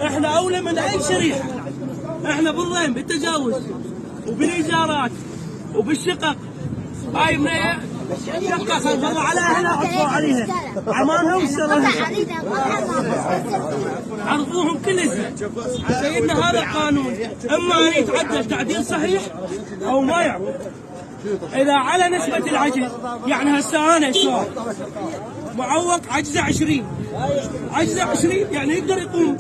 احنا اولى من اي شريحه. احنا بالضيم بالتجاوز وبالايجارات وبالشقق. هاي بنيه شقه خلفوا عليها هنا عطفوا عليها عمانها واشتروها عرضوهم كل شيء. سيدنا هذا القانون اما ان يتعدل تعديل صحيح او ما يعمل. اذا على نسبه العجز يعني هسه انا سؤال معوق عجزه 20 يعني يقدر يقوم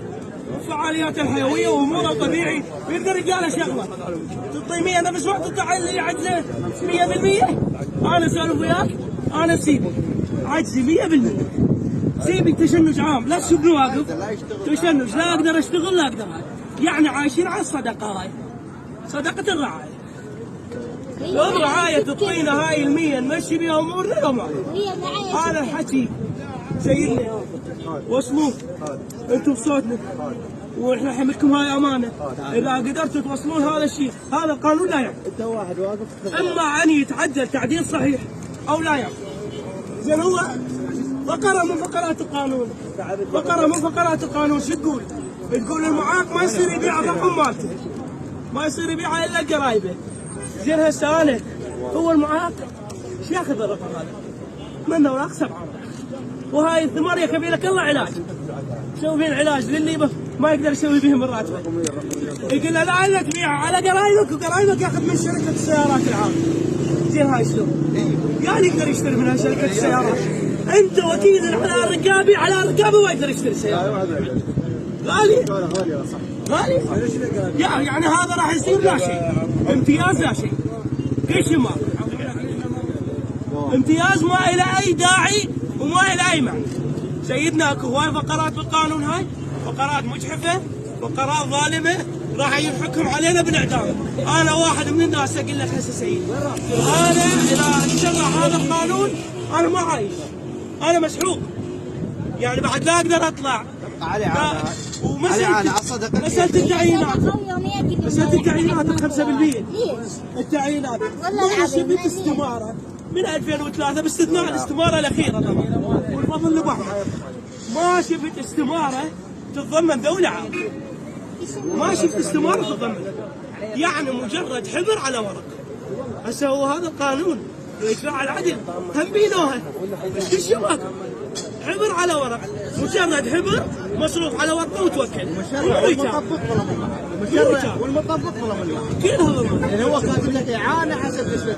فعالياته الحيويه واموره طبيعي ويقدر يلقى له شغله. تعطيه 100 نفس وقت تطلع اللي عجزه 100%. انا اسولف وياك انا سيبي عجزي 100%. سيبي تشنج عام لا تشوفني واقف تشنج لا اقدر اشتغل لا اقدر. يعني عايشين على الصدقه. هاي صدقه الرعايه. لو رعايه تعطينا هاي ال100 نمشي بها امورنا لو ما هذا الحكي سيدنا وصلوه انتم بصوتنا واحنا حملكم هاي امانه. اذا قدرتوا توصلون هذا الشيء هذا القانون لا يعمل. انت واحد واقف اما ان يتعدل تعديل صحيح او لا يعمل. زين هو فقره من فقرات القانون شو تقول؟ تقول المعاق ما يصير يبيع الرقم مالته ما يصير يبيعها الا قرايبه. زين هسه انا هو المعاق شو ياخذ الرقم هذا؟ من اوراق 7 وهاي الثمار يكفي لك الله علاج. سوي فيه العلاج للي ما يقدر يسوي بهم الراتبه. يقول له لا الا تبيعها على قرايبك وقرايبك ياخذ من شركه السيارات العامه. زين هاي شلون؟ يعني يقدر يشتري منها شركه السيارات. انت وكيل على رقابي ما يقدر يشتري سياره. غالي يعني هذا راح يصير لا شيء. امتياز لا شيء. كل شيء ما امتياز ما الى اي داعي وما الى اي معنى. سيدنا اكو هواي فقرات بالقانون. هاي فقرات مجحفه فقرات ظالمه راح يحكم علينا بالاعدام. انا واحد من الناس اقول لك هسه سيد انا اذا انشرع هذا القانون انا ما عايش. انا مسحوق يعني بعد لا اقدر اطلع. مسألة التعيينات ال 5%. التعيينات ما شفت استمارة من 2003 باستثناء الاستمارة الأخيرة طبعا والفضل لبعض. ما شفت استمارة تتضمن دولة عامة. ما شفت استمارة تتضمن يعني مجرد حبر على ورق. هسه هو هذا القانون وإشراع العدل هم بينوها كل شيء ماكو. حبر على ورق مجرد حبر مصروف على ورقه وتوكل. والمطبق ولا كلها كلها يعني هو كاتب لك اعانه حسب